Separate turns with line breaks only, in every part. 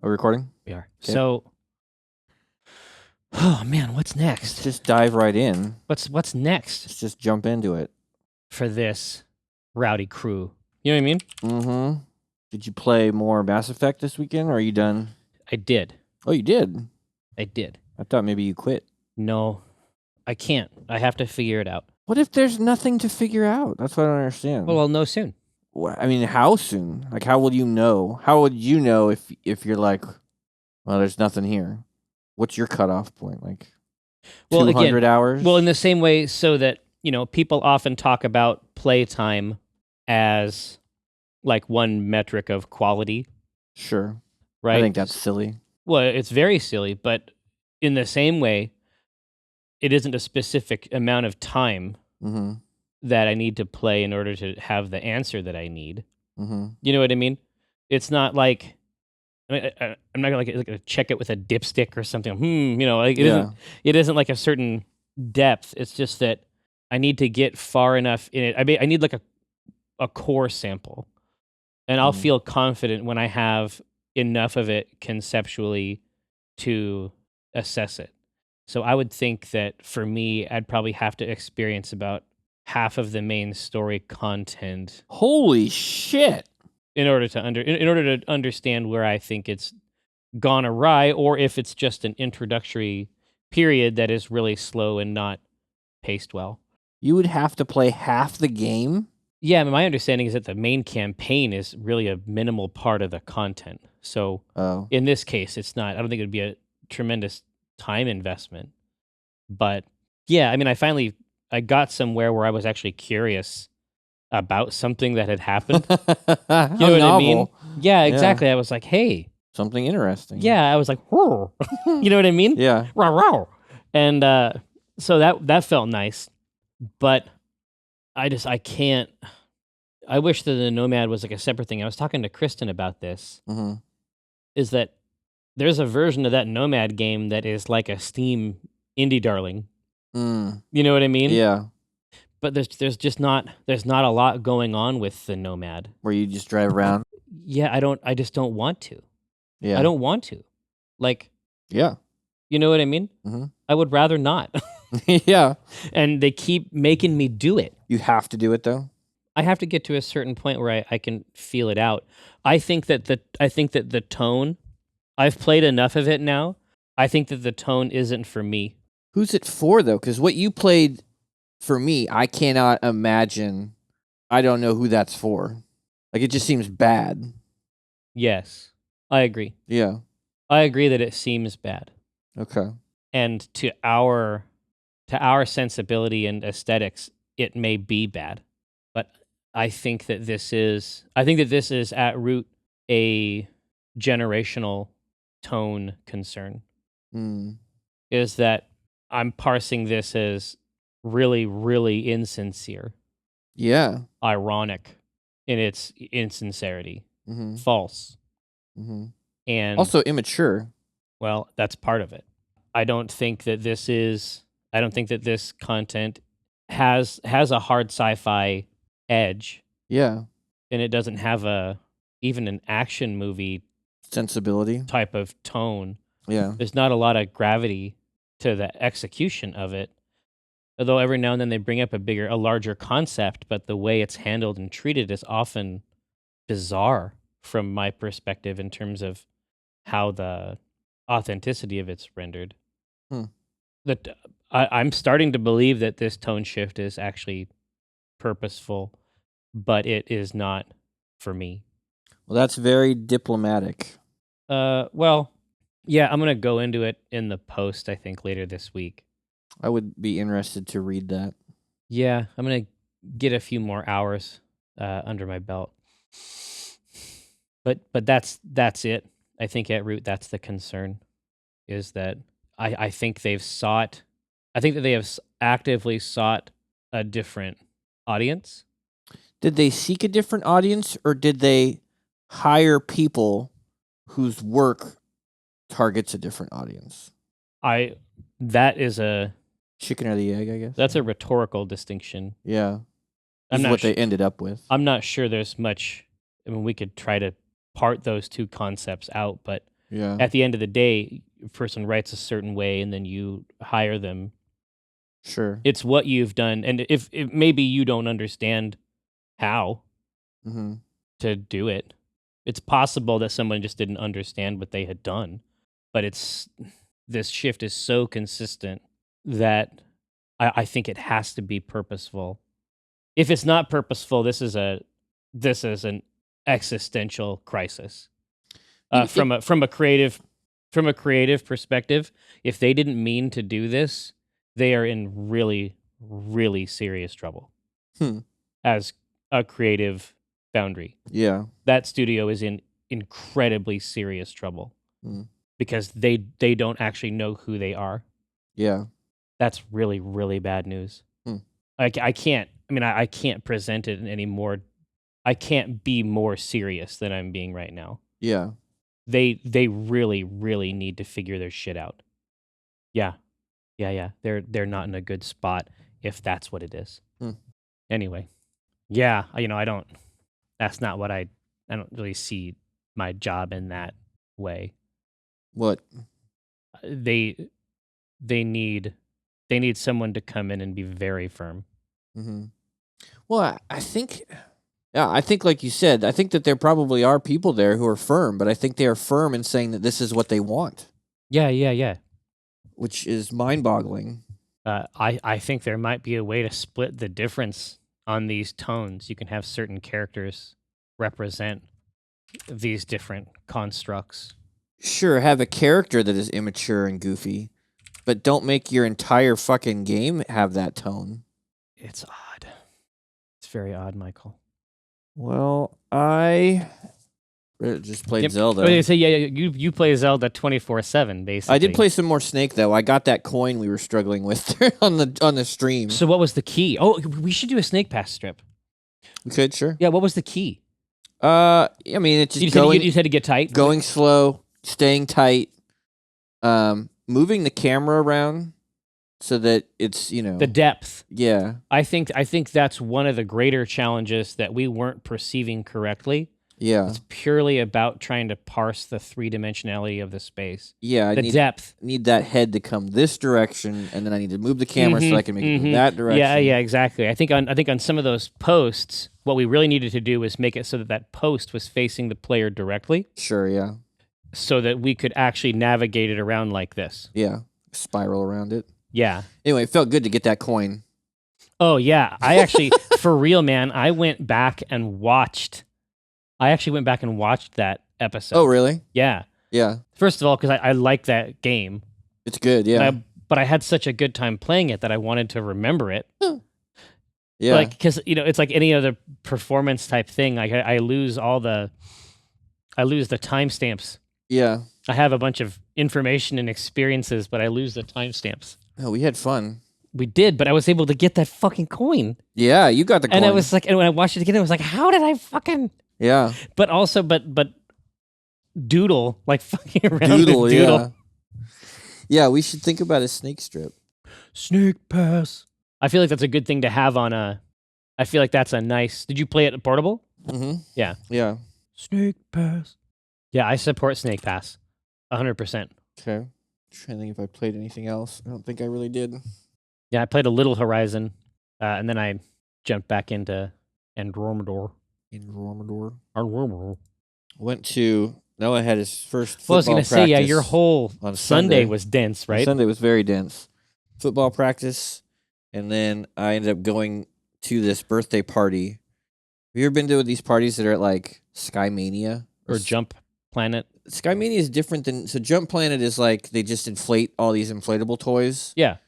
Are we recording?
We are.
Okay.
So, oh man, what's next?
Just dive right in.
What's next
Let's just jump into it.
for this rowdy crew? You know what I mean?
Mm-hmm. Did you play more Mass Effect this weekend, or are you done?
I did.
Oh, you did?
I did.
I thought maybe you quit.
No, I can't. I have to figure it out.
What if there's nothing to figure out? That's what I don't understand.
Well, I'll know soon.
I mean, how soon? Like, how will you know? How would you know if you're like, well, there's nothing here? What's your cutoff point? Like,
Well,
200
again,
hours?
Well, in the same way, so that people often talk about playtime as like one metric of quality,
Sure.
right?
I think that's silly.
Well, it's very silly, but in the same way, it isn't a specific amount of time
Mm-hmm.
that I need to play in order to have the answer that I need.
Mm-hmm.
You know what I mean? It's not like I'm not gonna check it with a dipstick or something. It isn't like a certain depth. It's just that I need to get far enough in it. I need like a core sample, and I'll feel confident when I have enough of it conceptually to assess it. So I would think that for me, I'd probably have to experience about half of the main story content
Holy shit.
in order to understand where I think it's gone awry, or if it's just an introductory period that is really slow and not paced well.
You would have to play half the game?
Yeah, my understanding is that the main campaign is really a minimal part of the content. So in this case, it's not. I don't think it would be a tremendous time investment. But yeah, I mean, I got somewhere where I was actually curious about something that had happened.
You
You know what I mean? Yeah, exactly. I was like, hey.
Something interesting.
Yeah, I was like, whoa. You know what I mean?
Yeah.
Row, row. And so that felt nice. But I can't. I wish that the Nomad was like a separate thing. I was talking to Kristen about this.
Mm-hmm.
Is that there's a version of that Nomad game that is like a Steam indie darling.
Mm.
You know what I mean?
Yeah.
But there's not a lot going on with the Nomad.
Where you just drive around?
Yeah, I just don't want to.
Yeah.
I don't want to. Like,
yeah.
You know what I mean?
Mm-hmm.
I would rather not.
Yeah.
And they keep making me do it.
You have to do it though?
I have to get to a certain point where I can feel it out. I think that the tone, I've played enough of it now. I think that the tone isn't for me.
Who's it for though? Because what you played for me, I cannot imagine. I don't know who that's for. Like, it just seems bad.
Yes, I agree.
Yeah.
I agree that it seems bad.
Okay.
And to our sensibility and aesthetics, it may be bad. But I think that this is at root a generational tone concern. Is that I'm parsing this as really, really insincere.
Yeah.
Ironic in its insincerity.
Mm-hmm.
False.
Mm-hmm.
And
also immature.
Well, that's part of it. I don't think that this content has a hard sci-fi edge.
Yeah.
And it doesn't have even an action movie
sensibility
type of tone.
Yeah.
There's not a lot of gravity to the execution of it. Although every now and then they bring up a larger concept, but the way it's handled and treated is often bizarre from my perspective in terms of how the authenticity of it's rendered. That I'm starting to believe that this tone shift is actually purposeful, but it is not for me.
Well, that's very diplomatic.
Well, yeah, I'm gonna go into it in the post, I think, later this week.
I would be interested to read that.
Yeah, I'm gonna get a few more hours under my belt. But that's it. I think at root that's the concern, is that I think they have actively sought a different audience.
Did they seek a different audience, or did they hire people whose work targets a different audience?
That is a
chicken or the egg, I guess.
That's a rhetorical distinction.
Yeah. That's what they ended up with.
I'm not sure there's much. I mean, we could try to part those two concepts out, but
Yeah.
At the end of the day, a person writes a certain way, and then you hire them.
Sure.
It's what you've done, and if maybe you don't understand how
Mm-hmm.
to do it, it's possible that someone just didn't understand what they had done. But this shift is so consistent that I think it has to be purposeful. If it's not purposeful, this is an existential crisis. From a creative perspective, if they didn't mean to do this, they are in really, really serious trouble. As a creative boundary.
Yeah.
That studio is in incredibly serious trouble because they don't actually know who they are.
Yeah.
That's really, really bad news. I can't. I mean, I can't present it any more. I can't be more serious than I'm being right now.
Yeah.
They really, really need to figure their shit out. Yeah. They're not in a good spot if that's what it is. Anyway, yeah. I don't. That's not what I don't really see my job in that way.
What?
They need someone to come in and be very firm.
Mm-hmm. Well, I think, yeah, I think like you said, I think that there probably are people there who are firm, but I think they are firm in saying that this is what they want.
Yeah.
Which is mind-boggling.
I think there might be a way to split the difference on these tones. You can have certain characters represent these different constructs.
Sure, have a character that is immature and goofy, but don't make your entire fucking game have that tone.
It's odd. It's very odd, Michael.
Well, I just played Zelda.
Oh, so you play Zelda 24/7, basically.
I did play some more Snake though. I got that coin we were struggling with on the stream.
So what was the key? Oh, we should do a Snake Pass strip.
We could, sure.
Yeah, what was the key?
I mean, it's just
you had to get tight,
going slow, staying tight, moving the camera around so that it's
the depth.
Yeah,
I think that's one of the greater challenges that we weren't perceiving correctly.
Yeah,
it's purely about trying to parse the three-dimensionality of the space.
Yeah,
the depth.
Need that head to come this direction, and then I need to move the camera so I can make it move that direction.
Yeah, exactly. I think on some of those posts, what we really needed to do was make it so that post was facing the player directly.
Sure, yeah.
So that we could actually navigate it around like this.
Yeah, spiral around it.
Yeah.
Anyway, it felt good to get that coin.
Oh yeah, I actually, for real, man, I went back and watched that episode.
Oh, really?
Yeah.
Yeah.
First of all, because I like that game.
It's good, yeah.
But I had such a good time playing it that I wanted to remember it.
Yeah.
Like, because, it's like any other performance type thing. Like, I lose the timestamps.
Yeah.
I have a bunch of information and experiences, but I lose the timestamps.
Oh, we had fun.
We did, but I was able to get that fucking coin.
Yeah, you got the coin.
And I was like, and when I watched it again, I was like, how did I fucking...
Yeah.
But also, but doodle, like fucking around doodle.
Yeah. Yeah, we should think about a snake strip.
Snake Pass. I feel like that's a good thing to have on a... I feel like that's a nice... Did you play it portable?
Mm-hmm.
Yeah.
Yeah.
Snake Pass. Yeah, I support Snake Pass. 100%.
Okay. I'm trying to think if I played anything else. I don't think I really did.
Yeah, I played a little Horizon, and then I jumped back into Andromeda. Went
to... Noah had his first football practice.
Well, I was going to say, yeah, your whole Sunday was dense, right?
Sunday was very dense. Football practice, and then I ended up going to this birthday party. Have you ever been to these parties that are at, like, Sky Mania?
Or Jump Planet?
Sky Mania is different than... So Jump Planet is like, they just inflate all these inflatable toys.
Yeah.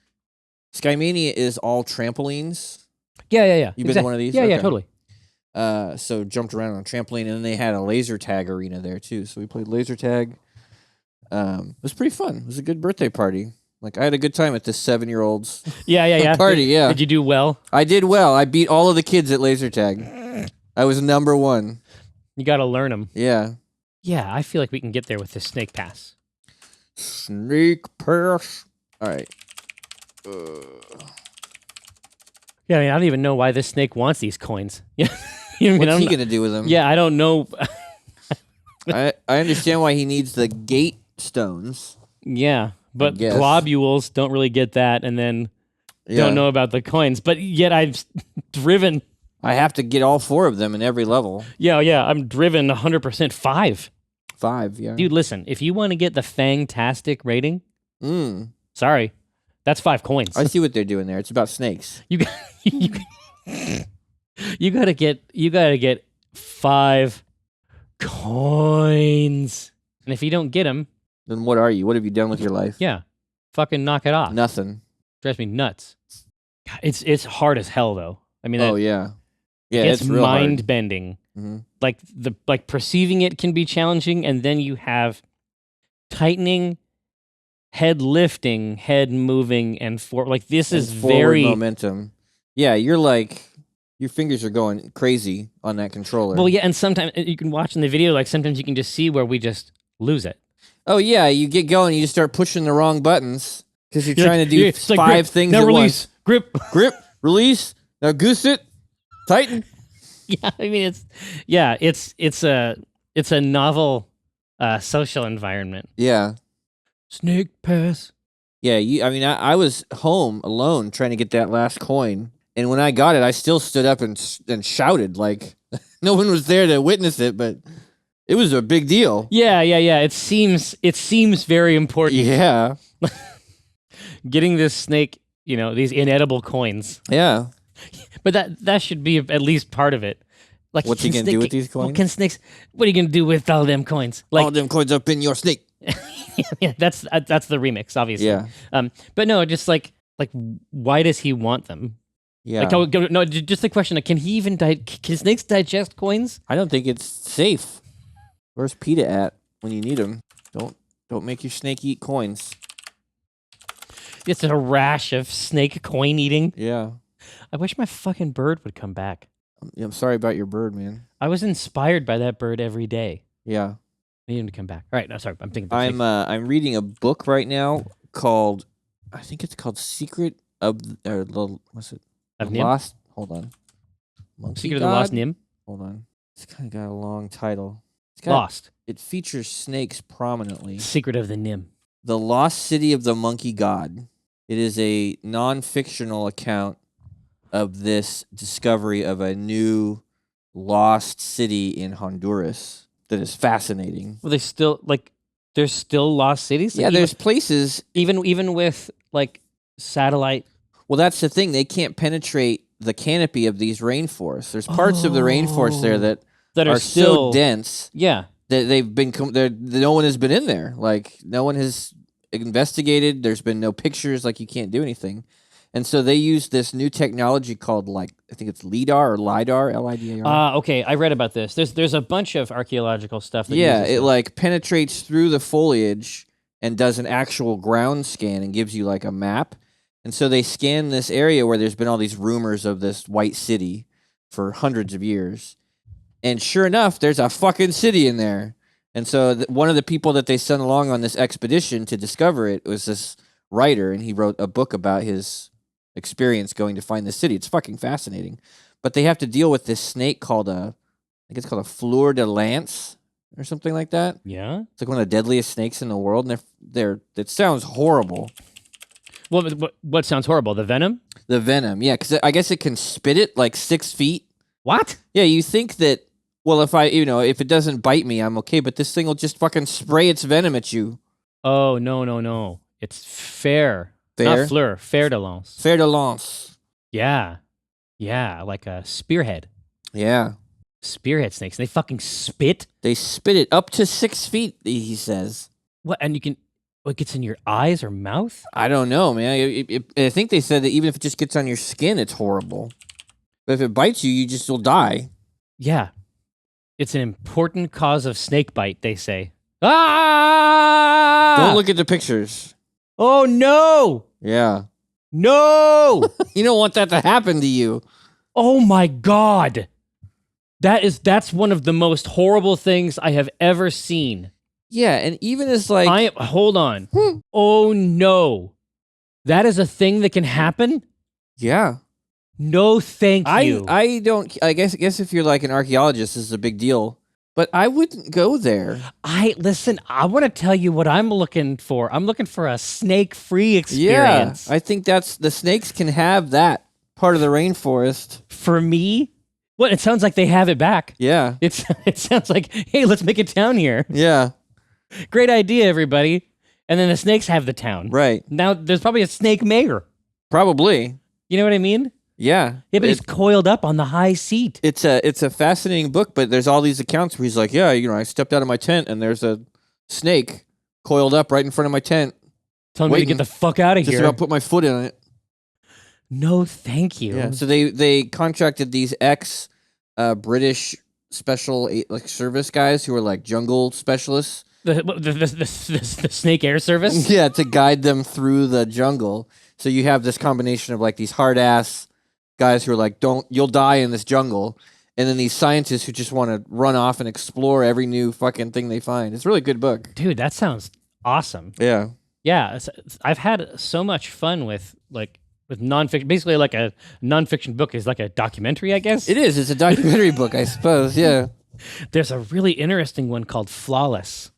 Sky Mania is all trampolines.
Yeah.
You've been to one of these?
Yeah, yeah, totally.
So jumped around on a trampoline, and then they had a laser tag arena there too. So we played laser tag. It was pretty fun. It was a good birthday party. Like, I had a good time at this 7-year-old's party. Yeah.
Did you do well?
I did well. I beat all of the kids at laser tag. I was number 1.
You got to learn them.
Yeah.
Yeah, I feel like we can get there with this Snake Pass.
Snake Pass. All right.
Yeah, I mean, I don't even know why this snake wants these coins. Yeah.
What's he going to do with them?
Yeah, I don't know.
I understand why he needs the gate stones.
Yeah, but globules don't really get that, and then don't know about the coins. But yet I've driven.
I have to get all 4 of them in every level.
Yeah, I'm driven 100% 5.
5, yeah.
Dude, listen, if you want to get the Fangtastic rating, sorry, that's 5 coins.
I see what they're doing there. It's about snakes.
You gotta get 5 coins, and if you don't get them,
then what are you? What have you done with your life?
Yeah, fucking knock it off.
Nothing.
Drives me nuts. God, it's hard as hell though. I mean,
yeah,
it's mind bending. Like perceiving it can be challenging, and then you have tightening, head lifting, head moving, and like this is very
momentum. Yeah, you're like your fingers are going crazy on that controller.
Well, yeah, and sometimes you can watch in the video. Like sometimes you can just see where we just lose it.
Oh yeah, you get going, you just start pushing the wrong buttons because you're trying to do 5 things
now
at
release,
once. Grip, release. Now goose it, tighten.
Yeah, I mean it's a novel social environment.
Yeah.
Snake pass.
Yeah, I was home alone trying to get that last coin, and when I got it, I still stood up and shouted like no one was there to witness it, but it was a big deal.
Yeah. It seems very important.
Yeah.
Getting this snake, these inedible coins.
Yeah.
But that should be at least part of it. Like,
what's he gonna do with these coins?
What are you gonna do with all them coins? Like,
all them coins up in your snake.
Yeah, that's the remix, obviously.
Yeah.
But no, just like why does he want them?
Yeah.
Like, no, just the question: can he even can snakes digest coins?
I don't think it's safe. Where's PETA at when you need him? Don't make your snake eat coins.
It's a rash of snake coin eating.
Yeah.
I wish my fucking bird would come back.
I'm sorry about your bird, man.
I was inspired by that bird every day.
Yeah.
I need him to come back. All right, no, sorry. I'm thinking.
I'm reading a book right now called, I think it's called Secret of what's it?
Of Nim?
Lost. Hold on.
Secret of the Lost Nim.
Hold on. It's kind of got a long title.
Lost.
It features snakes prominently.
Secret of the Nim.
The Lost City of the Monkey God. It is a non-fictional account of this discovery of a new lost city in Honduras that is fascinating.
Well, there's still lost cities?
Yeah, there's places.
Even with, like, satellite.
Well, that's the thing. They can't penetrate the canopy of these rainforests. There's parts of the rainforest there that are still so dense.
Yeah.
That no one has been in there. Like, no one has investigated. There's been no pictures. Like, you can't do anything. And so they use this new technology called, like, I think it's LIDAR, L-I-D-A-R.
Okay, I read about this. There's a bunch of archaeological stuff that
it like penetrates through the foliage and does an actual ground scan and gives you like a map. And so they scan this area where there's been all these rumors of this white city for hundreds of years. And sure enough, there's a fucking city in there. And so one of the people that they sent along on this expedition to discover it was this writer, and he wrote a book about his experience going to find the city. It's fucking fascinating. But they have to deal with this snake called I think it's called a fleur de lance or something like that.
Yeah?
It's like one of the deadliest snakes in the world, and it sounds horrible.
Well, what sounds horrible? The venom?
The venom, yeah, because I guess it can spit it like 6 feet.
What?
Yeah, you think that, well, if if it doesn't bite me, I'm okay, but this thing will just fucking spray its venom at you.
Oh, no. It's fair. Not fleur, fer de lance.
Fer de lance.
Yeah, like a spearhead.
Yeah.
Spearhead snakes. They fucking spit?
They spit it up to 6 feet, he says.
What, and what gets in your eyes or mouth?
I don't know, man. I think they said that even if it just gets on your skin, it's horrible. But if it bites you, you just will die.
Yeah. It's an important cause of snake bite, they say. Ah!
Don't look at the pictures.
Oh, no!
Yeah.
No!
You don't want that to happen to you.
Oh, my God. That's one of the most horrible things I have ever seen.
Yeah, and even as like...
Hold on. Oh, no. That is a thing that can happen?
Yeah.
No, thank you.
I guess if you're like an archaeologist, this is a big deal. But I wouldn't go there.
Listen, I want to tell you what I'm looking for. I'm looking for a snake-free experience.
Yeah, I think the snakes can have that part of the rainforest.
For me, it sounds like they have it back.
Yeah.
It sounds like, hey, let's make a town here.
Yeah.
Great idea, everybody. And then the snakes have the town.
Right.
Now there's probably a snake mayor.
Probably.
You know what I mean?
Yeah.
Yeah, but he's coiled up on the high seat.
It's a fascinating book, but there's all these accounts where he's like, yeah, I stepped out of my tent and there's a snake coiled up right in front of my tent.
Telling me to get the fuck out of here.
Just about put my foot in it.
No, thank you.
Yeah. So they contracted these British special service guys who are like jungle specialists.
The snake air service?
Yeah, to guide them through the jungle. So you have this combination of like these hard ass guys who are like, you'll die in this jungle. And then these scientists who just want to run off and explore every new fucking thing they find. It's a really good book.
Dude, that sounds awesome.
Yeah.
Yeah. I've had so much fun with nonfiction. Basically, like a nonfiction book is like a documentary, I guess.
It is. It's a documentary book, I suppose. Yeah.
There's a really interesting one called Flawless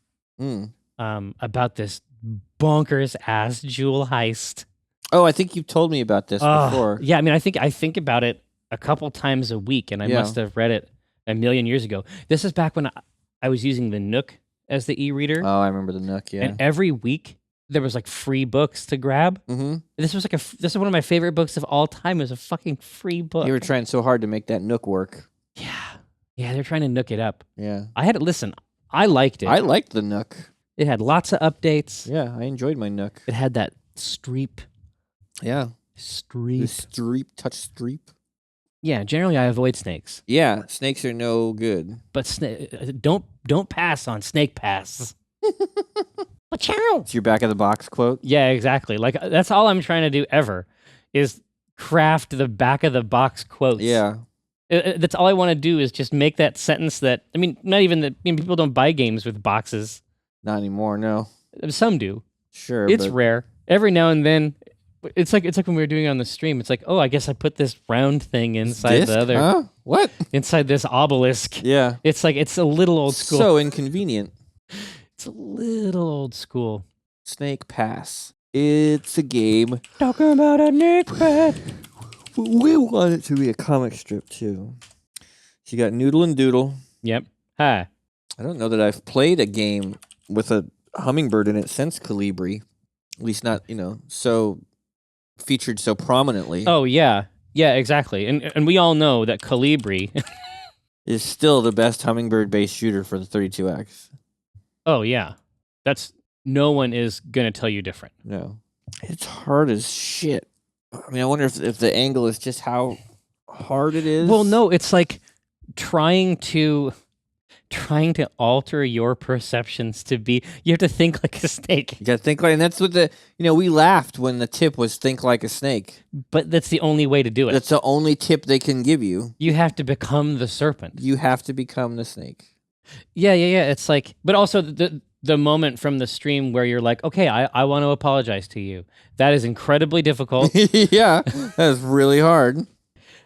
about this bonkers ass jewel heist.
Oh, I think you've told me about this before.
Yeah, I mean, I think about it a couple times a week, and I must have read it a million years ago. This is back when I was using the Nook as the e-reader.
Oh, I remember the Nook, yeah.
And every week, there was like free books to grab.
Mm-hmm.
This is one of my favorite books of all time. It was a fucking free book.
You were trying so hard to make that Nook work.
Yeah, they're trying to Nook it up.
Yeah.
I liked it.
I liked the Nook.
It had lots of updates.
Yeah, I enjoyed my Nook.
It had that streep.
Yeah.
Streep.
The streep, touch streep.
Yeah, generally I avoid snakes.
Yeah, snakes are no good.
But don't pass on snake pass. Ciao.
It's your back of the box quote.
Yeah, exactly. Like that's all I'm trying to do ever is craft the back of the box quotes.
Yeah.
That's all I want to do is just make that sentence that, I mean, not even that, people don't buy games with boxes.
Not anymore, no.
Some do.
Sure.
It's rare. Every now and then, it's like when we were doing it on the stream. It's like, oh, I guess I put this round thing inside the other.
Huh? What?
Inside this obelisk.
Yeah.
It's like, it's a little old school.
So inconvenient.
It's a little old school.
Snake Pass. It's a game.
Talking about a Nick Pass.
We want it to be a comic strip, too. So you got Noodle and Doodle.
Yep. Hi.
I don't know that I've played a game with a hummingbird in it since Calibri. At least not, so featured so prominently.
Oh, yeah. Yeah, exactly. And we all know that Calibri
is still the best hummingbird-based shooter for the 32X.
Oh, yeah. No one is going to tell you different.
No. It's hard as shit. I mean, I wonder if the angle is just how hard it is.
Well, no, it's like trying to alter your perceptions to be, you have to think like a snake.
You got to think like, and that's what we laughed when the tip was think like a snake.
But that's the only way to do it.
That's the only tip they can give you.
You have to become the serpent.
You have to become the snake.
Yeah. It's like, but also the moment from the stream where you're like, okay, I want to apologize to you. That is incredibly difficult.
Yeah, that's really hard.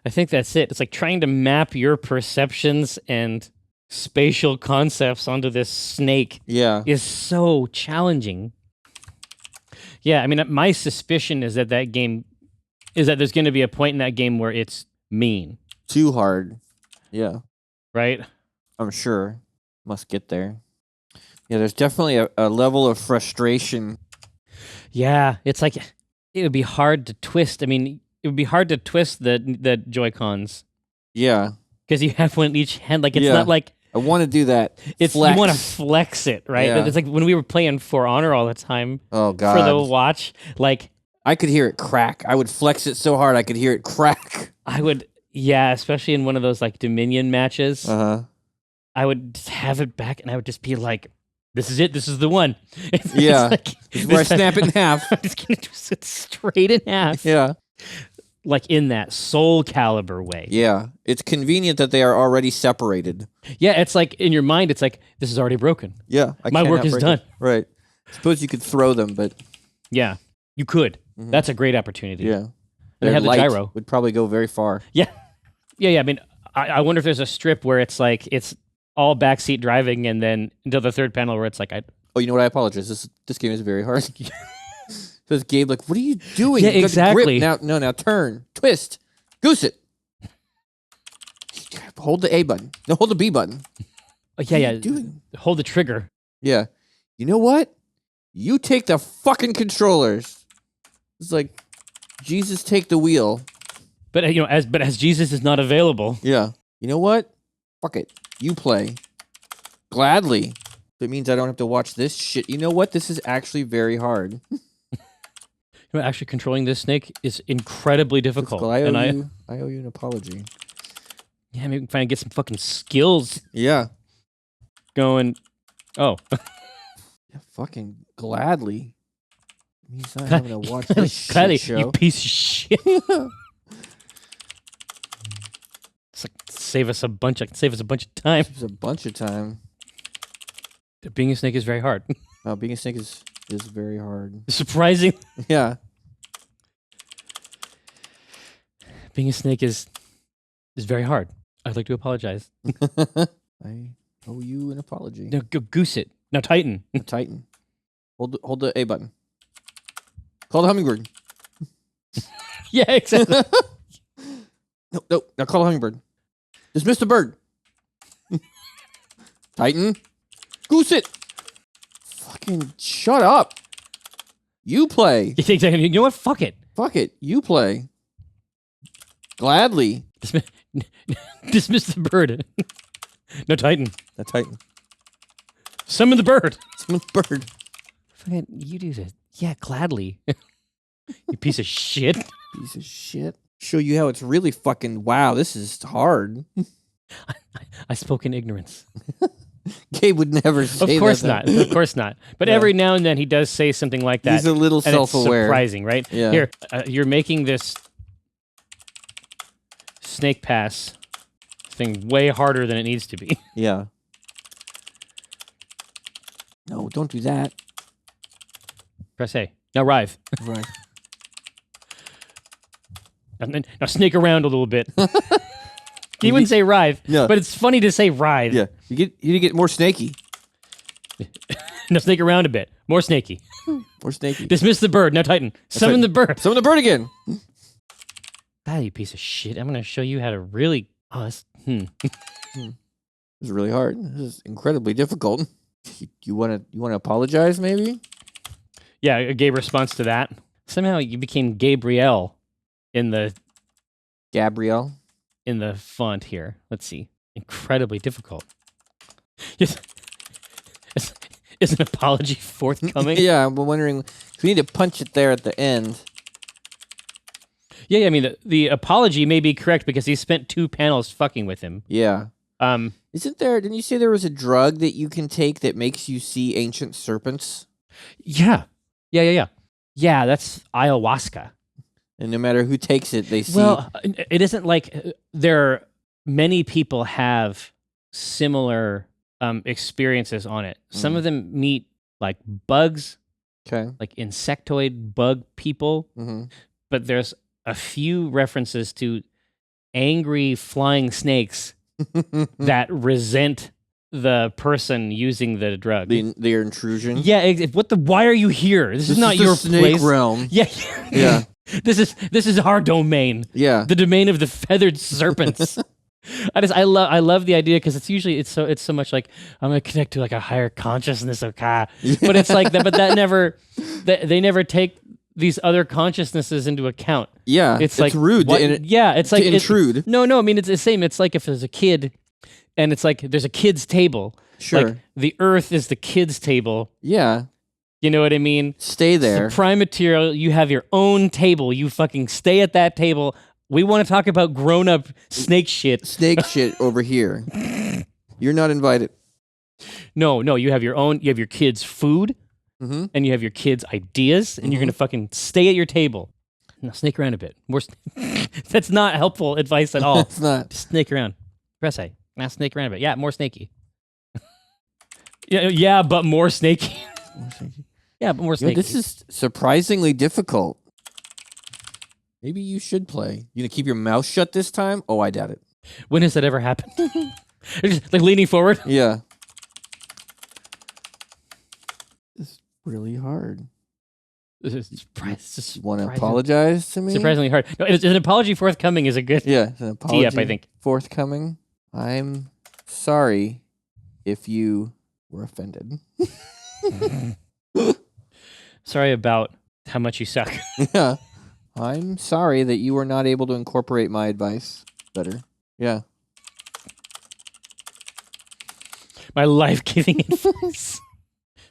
I think that's it. It's like trying to map your perceptions and spatial concepts onto this snake is so challenging. Yeah, I mean, my suspicion is that there's going to be a point in that game where it's mean.
Too hard. Yeah.
Right?
I'm sure. Must get there. Yeah, there's definitely a level of frustration.
Yeah, it's like it would be hard to twist. I mean, it would be hard to twist the Joy-Cons.
Yeah.
Because you have one in each hand. Like, it's not like...
I want to do that.
You want to flex it, right?
Yeah.
It's like when we were playing For Honor all the time.
Oh, God.
For the watch. Like...
I could hear it crack. I would flex it so hard I could hear it crack.
I would... Yeah, especially in one of those, like, Dominion matches.
Uh-huh.
I would just have it back, and I would just be like... This is it. This is the one. It's
this is where I snap it in half.
I'm just going to twist it straight in half.
Yeah.
Like in that Soul Calibur way.
Yeah. It's convenient that they are already separated.
Yeah, it's like, in your mind, it's like, this is already broken.
Yeah.
My work is done.
Right. Suppose you could throw them, but...
Yeah, you could. Mm-hmm. That's a great opportunity.
Yeah.
They have the gyro.
Would probably go very far.
Yeah. Yeah, I mean, I wonder if there's a strip where it's like, it's all backseat driving, and then until the third panel where it's like,
Oh, you know what? I apologize. This game is very hard. Says Gabe, like, what are you doing?
Yeah,
You got the
exactly.
grip. Now turn, twist, goose it. Hold the A button. No, hold the B button.
Oh, yeah,
What are you doing?
hold the trigger.
Yeah. You know what? You take the fucking controllers. It's like, Jesus, take the wheel.
But as Jesus is not available.
Yeah. You know what? Fuck it. You play. Gladly. It means I don't have to watch this shit. You know what? This is actually very hard.
Actually, controlling this snake is incredibly difficult.
I owe you an apology.
Yeah, maybe finally get some fucking skills.
Yeah.
Going. Oh.
Yeah, fucking gladly. It means not having to watch this
Gladly,
shit show.
you piece of shit. It's like save us a bunch of time.
Saves a bunch of time.
Being a snake is very hard.
Being a snake is very hard.
Surprising.
Yeah.
Being a snake is very hard. I'd like to apologize.
I owe you an apology.
No, go goose it. Now tighten.
Tighten. Hold the A button. Call the hummingbird.
Yeah, exactly.
No. Now call the hummingbird. Dismiss the bird. Tighten. Goose it. Fucking shut up. You play.
Exactly. You know what? Fuck it.
Fuck it. You play. Gladly.
Dismiss the bird. No, tighten.
Now tighten.
Summon the bird.
Summon the bird.
Fucking, you do this. Yeah, gladly. You piece of shit.
Piece of shit. Show you how it's really fucking, wow, this is hard.
I spoke in ignorance.
Gabe would never say that.
Of course not. Of course not. But
Yeah.
every now and then he does say something like that.
He's a little
and
self-aware.
It's surprising, right?
Yeah.
Here, you're making this snake pass thing way harder than it needs to be.
Yeah. No, don't do that.
Press A. Now writhe.
Right.
Now snake around a little bit. He wouldn't say writhe,
No.
but it's funny to say writhe.
Yeah. You get more snaky.
Now snake around a bit. More snaky.
More snaky.
Dismiss the bird. Now tighten. Summon the bird.
Summon the bird again.
Ah, you piece of shit. I'm going to show you how to really... Oh,
This is really hard. This is incredibly difficult. You want to apologize, maybe?
Yeah, a gay response to that. Somehow you became Gabrielle in the
Gabrielle.
font here. Let's see. Incredibly difficult. Is an apology forthcoming?
Yeah, I'm wondering. We need to punch it there at the end.
Yeah, I mean, the apology may be correct because he spent 2 panels fucking with him.
Yeah. Isn't there? Didn't you say there was a drug that you can take that makes you see ancient serpents?
Yeah. Yeah, that's ayahuasca.
And no matter who takes it, they see.
Well, it isn't like many people have similar experiences on it. Some of them meet like bugs,
Okay.
like insectoid bug people,
Mm-hmm.
but there's a few references to angry flying snakes that resent the person using the drug.
Their intrusion.
Yeah, why are you here? This is not
the
your
snake
place.
realm.
Yeah.
Yeah.
This is our domain.
Yeah.
The domain of the feathered serpents. I love the idea because it's so much like I'm gonna connect to like a higher consciousness of but it's like that, but that never they never take these other consciousnesses into account.
Yeah.
It's like
rude.
It's like
to intrude.
No, I mean it's the same. It's like if there's a kid, and it's like there's a kid's table.
Sure.
Like the Earth is the kid's table.
Yeah.
You know what I mean?
Stay there.
It's the prime material. You have your own table. You fucking stay at that table. We want to talk about grown-up snake shit.
Snake shit over here. You're not invited.
No, you have your own. You have your kids' food,
Mm-hmm.
and you have your kids' ideas, and you're gonna fucking stay at your table. Now snake around a bit. More. That's not helpful advice at all.
It's not.
Just snake around. Press A. Now snake around a bit. Yeah, more snaky. Yeah, but more snaky. Yeah, but more snaky.
This is surprisingly difficult. Maybe you should play. You gonna keep your mouth shut this time? Oh, I doubt it.
When has that ever happened? Just, like leaning forward.
Yeah. It's really hard. Want to apologize to me?
Surprisingly hard. No, is an apology forthcoming is a good
an apology
tee-up, I think.
Forthcoming. I'm sorry if you were offended.
Sorry about how much you suck.
Yeah. I'm sorry that you were not able to incorporate my advice better. Yeah.
My life-giving advice.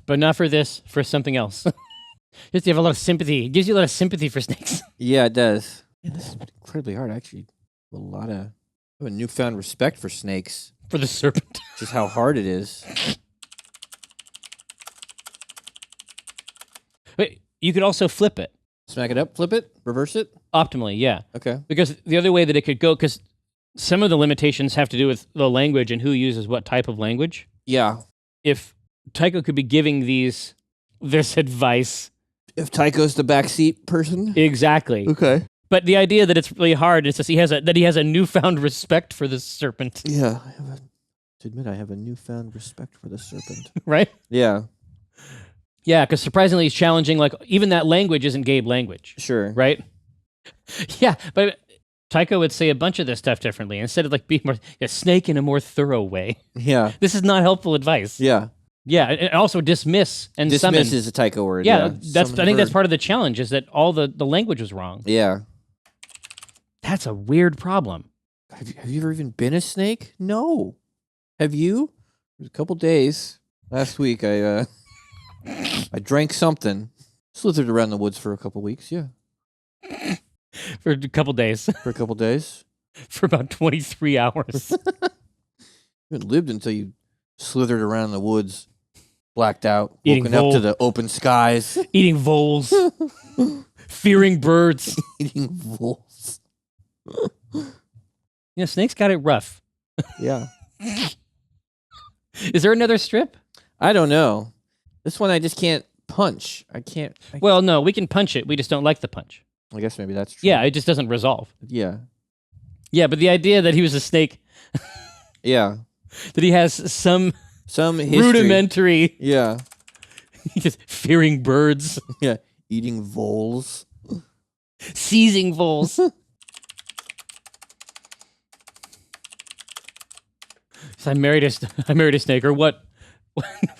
But not for this, for something else. Just you have a lot of sympathy. It gives you a lot of sympathy for snakes.
Yeah, it does. Yeah, this is incredibly hard, actually. I have a newfound respect for snakes.
For the serpent.
Just how hard it is.
But you could also flip it.
Smack it up, flip it, reverse it?
Optimally, yeah.
Okay.
Because the other way that it could go, because some of the limitations have to do with the language and who uses what type of language.
Yeah.
If Tycho could be giving this advice.
If Tycho's the backseat person?
Exactly.
Okay.
But the idea that it's really hard is he has a newfound respect for the serpent.
Yeah. I have a newfound respect for the serpent.
Right?
Yeah.
Yeah, because surprisingly he's challenging, like, even that language isn't Gabe language.
Sure.
Right? Yeah, but Tycho would say a bunch of this stuff differently. Instead of like being more a snake in a more thorough way.
Yeah.
This is not helpful advice.
Yeah.
Yeah, and also dismiss and summon.
Dismiss is a Tycho word.
Yeah,
Yeah.
I think that's part of the challenge, is that all the language was wrong.
Yeah.
That's a weird problem.
Have you ever even been a snake? No. Have you? It was a couple days. Last week, I drank something. Slithered around the woods for a couple weeks, yeah.
For a couple days.
For a couple days.
For about 23 hours.
You haven't lived until you slithered around the woods, blacked out, woken up to the open skies.
Eating voles. Fearing birds.
Eating voles.
Yeah, snakes got it rough.
Yeah.
Is there another strip?
I don't know. This one I just can't punch.
Well, no, we can punch it. We just don't like the punch.
I guess maybe that's true.
Yeah, it just doesn't resolve.
Yeah.
Yeah, but the idea that he was a snake.
Yeah.
That he has some
history.
Rudimentary.
Yeah.
Just fearing birds.
Yeah. Eating voles.
Seizing voles. So I married a snake, or what?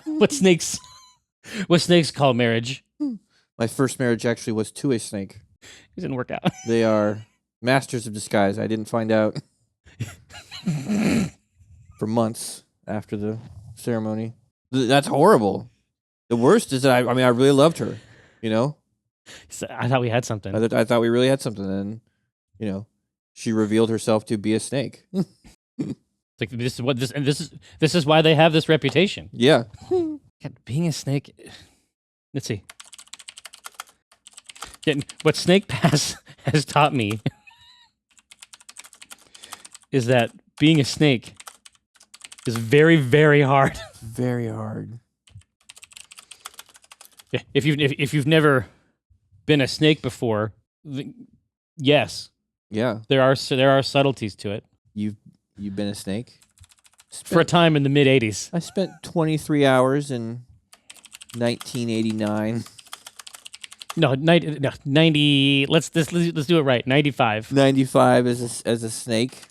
What snakes call marriage?
My first marriage actually was to a snake.
It didn't work out.
They are masters of disguise. I didn't find out for months after the ceremony. That's horrible. The worst is that I really loved her. You know.
So I thought we had something.
I thought we really had something, and she revealed herself to be a snake.
Like this is why they have this reputation.
Yeah.
God, being a snake. Let's see. What Snake Pass has taught me is that being a snake is very, very hard.
Very hard.
If you've never been a snake before, yes.
Yeah.
There are subtleties to it.
You've been a snake?
For a time in the mid-'80s.
I spent 23 hours in 1989.
No, 90. Let's do it right. 95.
95 as a snake.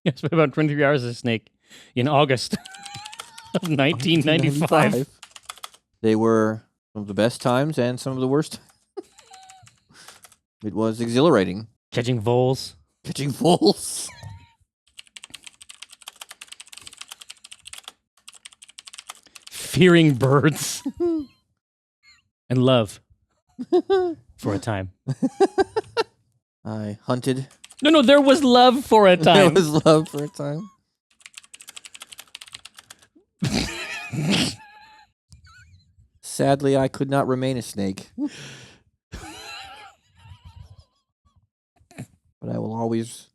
I spent about 23 hours as a snake in August of 1995.
They were some of the best times and some of the worst. It was exhilarating.
Catching voles.
Catching voles.
Fearing birds. And love. For a time.
I hunted.
No, there was love for a time.
There was love for a time. Sadly, I could not remain a snake. But I will always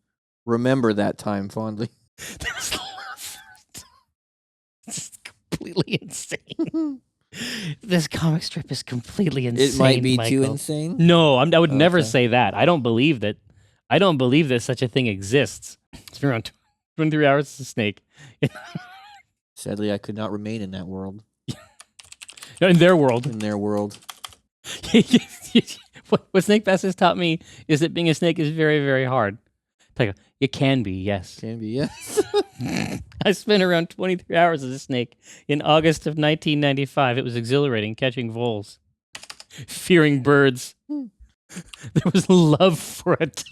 remember that time fondly.
There's love. This is completely insane. This comic strip is completely insane.
It might be
Michael.
too insane?
No, I would never say that. I don't believe that. I don't believe that such a thing exists. It's been around 23 hours is a snake.
Sadly, I could not remain in that world.
In their world.
In their world.
What Snake Pass has taught me is that being a snake is very, very hard. It can be, yes.
Can be, yes.
I spent around 23 hours as a snake in August of 1995. It was exhilarating, catching voles, fearing birds. There was love for it.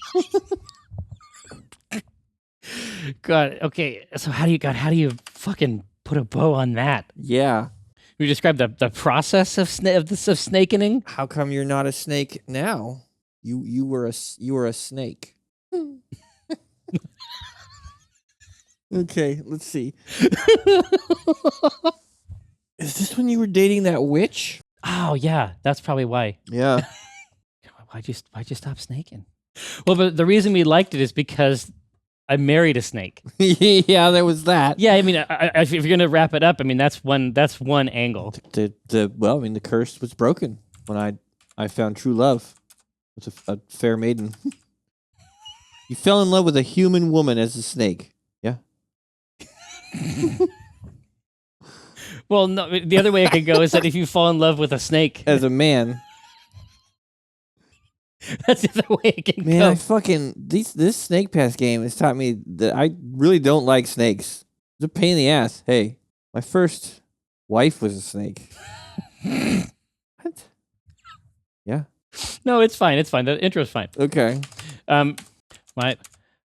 God, okay. So how do you fucking put a bow on that?
Yeah.
You describe the process of snakening.
How come you're not a snake now? You were a snake. Okay, let's see. Is this when you were dating that witch?
Oh yeah, that's probably why.
Yeah.
Why'd you stop snaking? Well, but the reason we liked it is because I married a snake.
Yeah, there was that.
Yeah, I mean, if you're gonna wrap it up, I mean that's one angle.
The curse was broken when I found true love with a fair maiden. You fell in love with a human woman as a snake. Yeah.
Well, no, the other way it could go is that if you fall in love with a snake
as a man.
That's the other way it can go.
Man, this Snake Pass game has taught me that I really don't like snakes. It's a pain in the ass. Hey, my first wife was a snake. What? Yeah.
No, it's fine. It's fine. The intro's fine.
Okay.
Why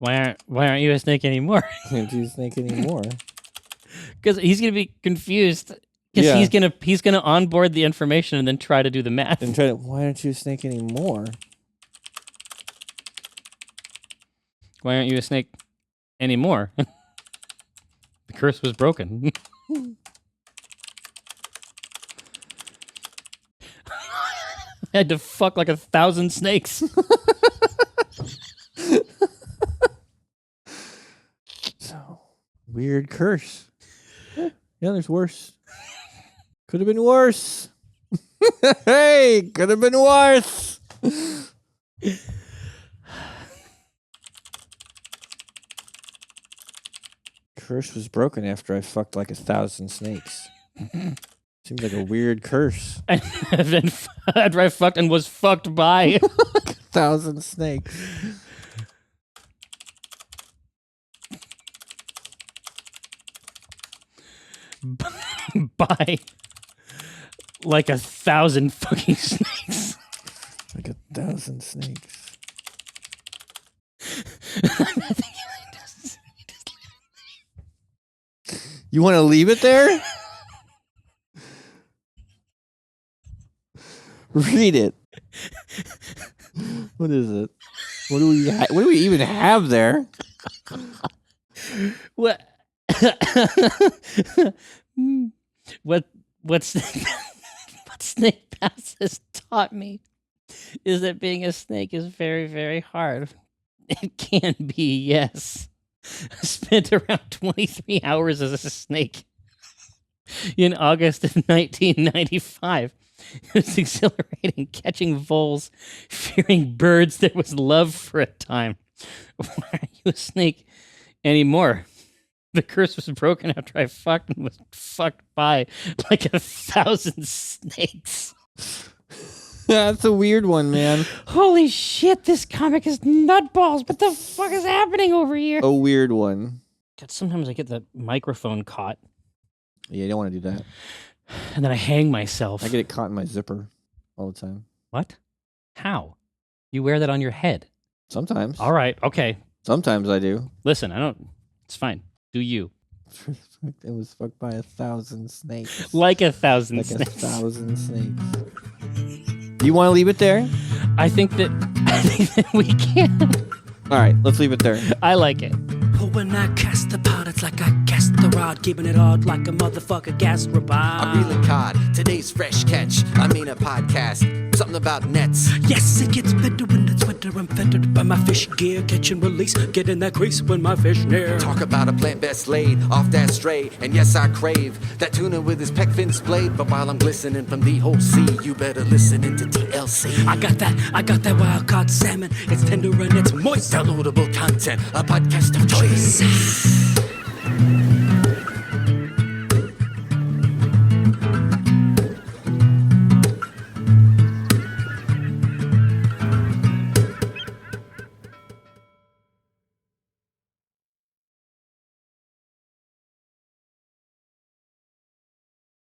aren't you a snake anymore?
Can't you a snake anymore?
Because he's gonna be confused. Because he's gonna onboard the information and then try to do the math.
And why aren't you a snake anymore?
Why aren't you a snake anymore? The curse was broken. I had to fuck like 1,000 snakes.
So, weird curse. Yeah, there's worse. Could have been worse. Hey, could have been worse. Curse was broken after I fucked like 1,000 snakes. Seems like a weird curse.
And then after I fucked and was fucked by
1,000 snakes.
by like 1,000 fucking snakes.
Like 1,000 snakes. You want to leave it there? Read it. What is it? What do we even have there?
What? What Snake Pass has taught me is that being a snake is very, very hard. It can be, yes. I spent around 23 hours as a snake in August of 1995. It was exhilarating, catching voles, fearing birds. There was love for a time. Why aren't you a snake anymore? The curse was broken after I fucked and was fucked by like 1,000 snakes.
That's a weird one, man.
Holy shit, this comic is nutballs. What the fuck is happening over here?
A weird one.
God, sometimes I get the microphone caught.
Yeah, you don't want to do that.
And then I hang myself.
I get it caught in my zipper all the time.
What? How? You wear that on your head?
Sometimes.
All right, okay.
Sometimes I do.
Listen, I don't... It's fine. Do you?
It was fucked by 1,000 snakes.
Like 1,000 snakes.
Like 1,000 snakes. Do you want to leave it there?
I think that we can.
All right, let's leave it there.
I like it.
But when I cast the pot, it's like I cast the rod, keeping it hard like a motherfucker gas robot.
I'm reeling cod, today's fresh catch. I mean a podcast, something about nets.
Yes, it gets better when it's winter. better, I'm fettered by my fish gear. Catch and release, get in that crease when my fish near.
Talk about a plant best laid off that stray. And yes, I crave that tuna with his peck fin splayed. But while I'm glistening from the whole sea, you better listen into TLC.
I got that wild caught salmon. It's tender and it's moist.
Downloadable content, a podcast of choice.